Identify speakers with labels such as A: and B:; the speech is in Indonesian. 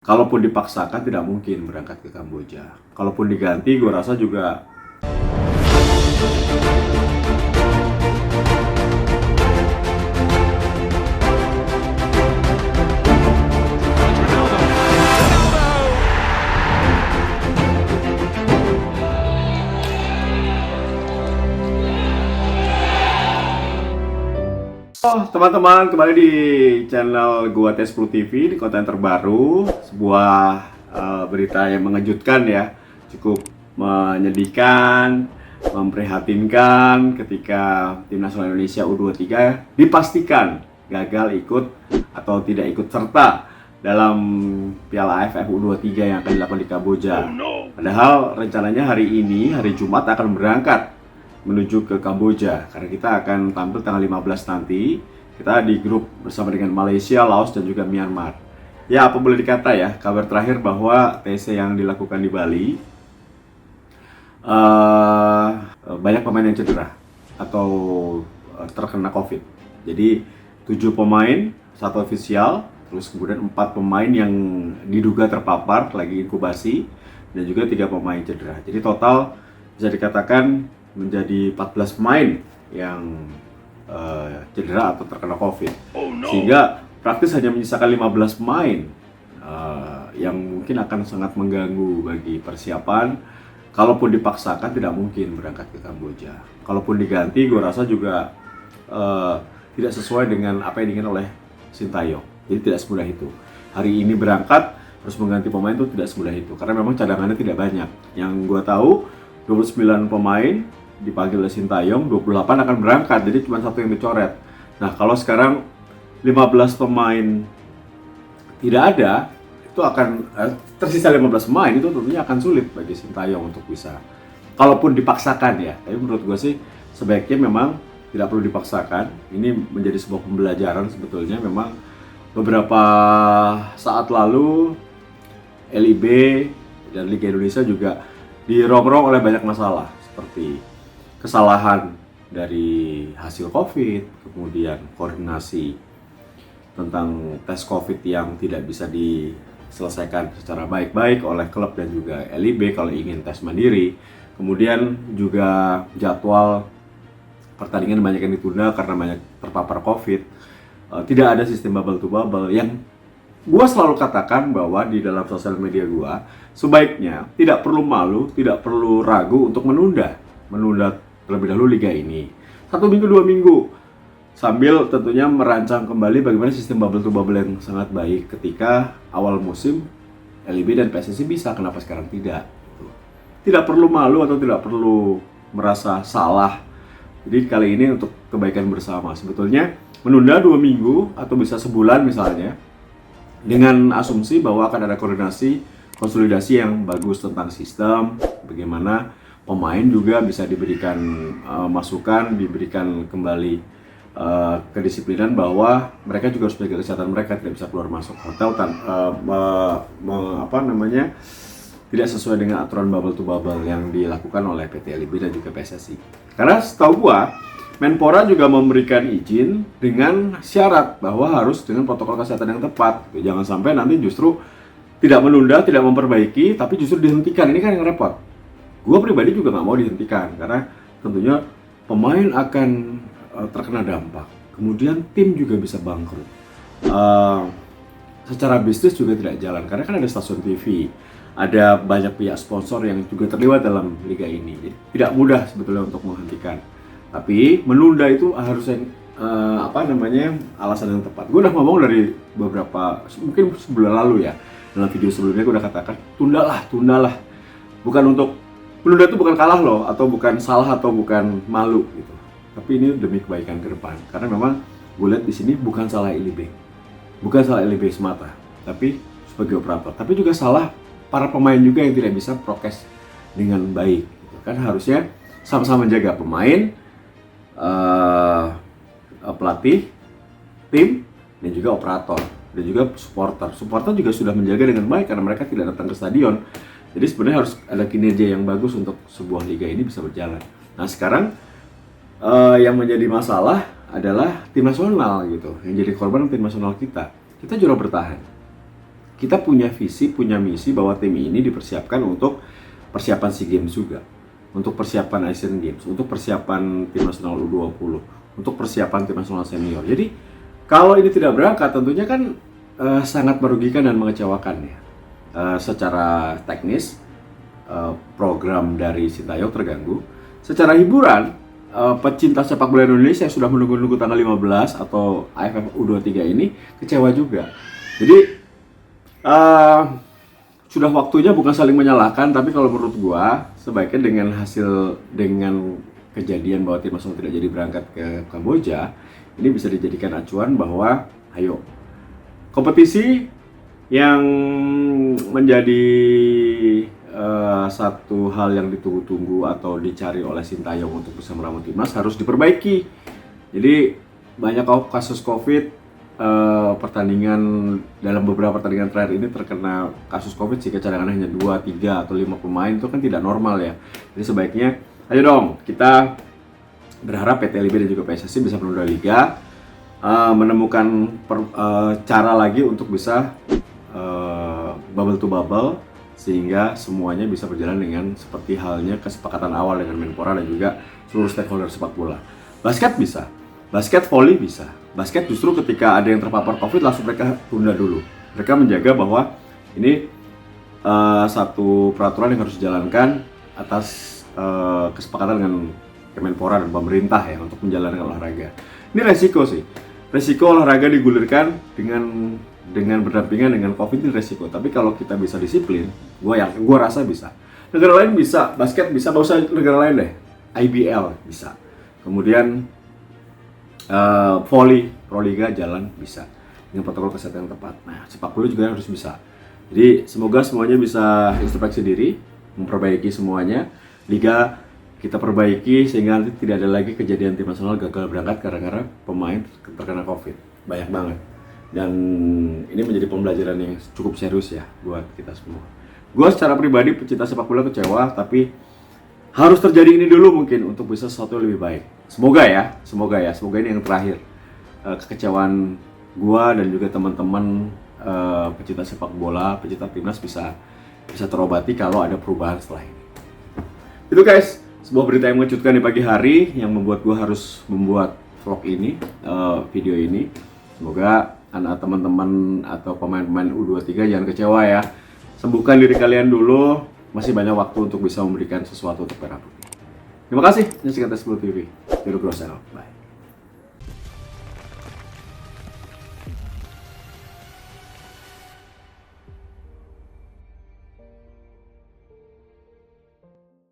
A: Kalaupun dipaksakan tidak mungkin berangkat ke Kamboja. Kalaupun diganti, gue rasa juga teman-teman, kembali di channel gua T10 TV di konten terbaru, sebuah berita yang mengejutkan ya, cukup menyedihkan, memprihatinkan ketika tim nasional Indonesia U23 dipastikan gagal ikut atau tidak ikut serta dalam Piala AFF U23 yang akan dilakukan di Kamboja. Padahal rencananya hari ini, hari Jumat akan berangkat menuju ke Kamboja karena kita akan tampil tanggal 15 nanti. Kita di grup bersama dengan Malaysia, Laos dan juga Myanmar. Ya, apa boleh dikata ya, kabar terakhir bahwa TC yang dilakukan di Bali banyak pemain yang cedera atau terkena COVID. Jadi 7 pemain, 1 ofisial, terus kemudian 4 pemain yang diduga terpapar lagi inkubasi dan juga 3 pemain cedera. Jadi total bisa dikatakan menjadi 14 pemain yang cedera atau terkena COVID. Sehingga praktis hanya menyisakan 15 pemain yang mungkin akan sangat mengganggu bagi persiapan. Kalaupun dipaksakan tidak mungkin berangkat ke Kamboja. Kalaupun diganti, gue rasa juga tidak sesuai dengan apa yang diinginkan oleh Sintayong. Jadi tidak semudah itu. Hari ini berangkat terus mengganti pemain itu tidak semudah itu, karena memang cadangannya tidak banyak. Yang gue tahu 29 pemain dipanggil oleh Sintayong, 28 akan berangkat, jadi cuma 1 yang dicoret. Nah, kalau sekarang 15 pemain tidak ada, itu akan tersisa 15 pemain, itu tentunya akan sulit bagi Sintayong untuk bisa, kalaupun dipaksakan ya. Tapi menurut gue sih sebaiknya memang tidak perlu dipaksakan. Ini menjadi sebuah pembelajaran sebetulnya. Memang beberapa saat lalu LIB dan Liga Indonesia juga dirongrong oleh banyak masalah, seperti kesalahan dari hasil COVID, kemudian koordinasi tentang tes COVID yang tidak bisa diselesaikan secara baik-baik oleh klub dan juga LIB kalau ingin tes mandiri. Kemudian juga jadwal pertandingan banyak yang ditunda karena banyak terpapar COVID. Tidak ada sistem bubble to bubble yang gua selalu katakan bahwa di dalam sosial media gua sebaiknya tidak perlu malu, tidak perlu ragu untuk menunda terlebih dahulu liga ini 1 minggu 2 minggu, sambil tentunya merancang kembali bagaimana sistem bubble to bubble yang sangat baik ketika awal musim LIB dan PSSI bisa, kenapa sekarang tidak. Tidak perlu malu atau tidak perlu merasa salah. Jadi kali ini untuk kebaikan bersama, sebetulnya menunda 2 minggu atau bisa sebulan misalnya, dengan asumsi bahwa akan ada koordinasi, konsolidasi yang bagus tentang sistem, bagaimana pemain juga bisa diberikan masukan, diberikan kembali kedisiplinan bahwa mereka juga harus jaga kesehatan mereka, tidak bisa keluar masuk hotel tidak sesuai dengan aturan bubble to bubble yang dilakukan oleh PT LIB dan juga PSSI. Karena setahu gua Menpora juga memberikan izin dengan syarat bahwa harus dengan protokol kesehatan yang tepat. Jangan sampai nanti justru tidak menunda, tidak memperbaiki, tapi justru dihentikan. Ini kan yang repot. Gue pribadi juga nggak mau dihentikan karena tentunya pemain akan terkena dampak. Kemudian tim juga bisa bangkrut. Secara bisnis juga tidak jalan karena kan ada stasiun TV, ada banyak pihak sponsor yang juga terlibat dalam liga ini. Jadi tidak mudah sebetulnya untuk menghentikan. Tapi menunda itu harus yang alasan yang tepat. Gue udah ngomong dari beberapa, mungkin sebulan lalu ya, dalam video sebelumnya gue udah katakan tundalah. Bukan untuk menunda itu bukan kalah loh, atau bukan salah, atau bukan malu gitu. Tapi ini demi kebaikan ke depan. Karena memang gue lihat di sini bukan salah LIB, bukan salah LIB semata, tapi sebagai operator. Tapi juga salah para pemain juga yang tidak bisa prokes dengan baik. Gitu. Kan harusnya sama-sama menjaga pemain, pelatih, tim, dan juga operator, dan juga supporter. Supporter juga sudah menjaga dengan baik karena mereka tidak datang ke stadion. Jadi sebenarnya harus ada kinerja yang bagus untuk sebuah liga ini bisa berjalan. Nah sekarang yang menjadi masalah adalah tim nasional gitu, yang jadi korban tim nasional kita. Kita juara bertahan. kita punya visi, punya misi bahwa tim ini dipersiapkan untuk persiapan SEA Games juga, untuk persiapan Asian Games, untuk persiapan tim nasional U20, untuk persiapan tim nasional senior. Jadi kalau ini tidak berangkat tentunya kan sangat merugikan dan mengecewakan ya. Secara teknis program dari Sintayong terganggu. Secara hiburan, pecinta sepak bola Indonesia yang sudah menunggu-nunggu tanggal 15 atau AFF U23 ini kecewa juga. Jadi sudah waktunya bukan saling menyalahkan, tapi kalau menurut gua sebaiknya dengan kejadian bahwa tim nasional tidak jadi berangkat ke Kamboja, ini bisa dijadikan acuan bahwa ayo kompetisi yang menjadi satu hal yang ditunggu-tunggu atau dicari oleh Sintayong untuk bisa meramu timnas harus diperbaiki. Jadi banyak kasus COVID, pertandingan dalam beberapa pertandingan terakhir ini terkena kasus COVID sehingga cadangan hanya 2, 3, atau 5 pemain, itu kan tidak normal ya. Jadi sebaiknya ayo dong kita berharap PT LIB dan juga PSSI bisa menunda liga, menemukan cara lagi untuk bisa bubble to bubble sehingga semuanya bisa berjalan dengan seperti halnya kesepakatan awal dengan Menpora dan juga seluruh stakeholder sepak bola. Basket bisa, basket volley bisa. Basket justru ketika ada yang terpapar COVID langsung mereka tunda dulu. Mereka menjaga bahwa ini satu peraturan yang harus dijalankan atas kesepakatan dengan Kemenpora dan pemerintah ya untuk menjalankan olahraga. Ini resiko sih. Resiko olahraga digulirkan dengan berdampingan dengan COVID ini resiko. Tapi kalau kita bisa disiplin, gua rasa bisa. Negara lain bisa, basket bisa, nggak usah negara lain deh. IBL bisa. Kemudian volley, Proliga jalan bisa dengan protokol kesehatan yang tepat. Nah, sepak bola juga harus bisa. Jadi semoga semuanya bisa introspeksi diri, memperbaiki semuanya. Liga kita perbaiki sehingga nanti tidak ada lagi kejadian tim nasional gagal berangkat karena pemain terkena COVID. Banyak banget. Dan ini menjadi pembelajaran yang cukup serius ya buat kita semua. Gue secara pribadi pecinta sepak bola kecewa, tapi harus terjadi ini dulu mungkin untuk bisa sesuatu yang lebih baik. Semoga ini yang terakhir. Kekecewaan gue dan juga teman-teman pecinta sepak bola, pecinta timnas bisa terobati kalau ada perubahan setelah ini. Itu guys, sebuah berita yang mengejutkan di pagi hari yang membuat gue harus membuat vlog ini, video ini. Semoga anak teman-teman atau pemain-pemain U23 jangan kecewa ya. Sembuhkan diri kalian dulu, masih banyak waktu untuk bisa memberikan sesuatu untuk merah putih. Terima kasih, ini Tes Blue TV. Bye.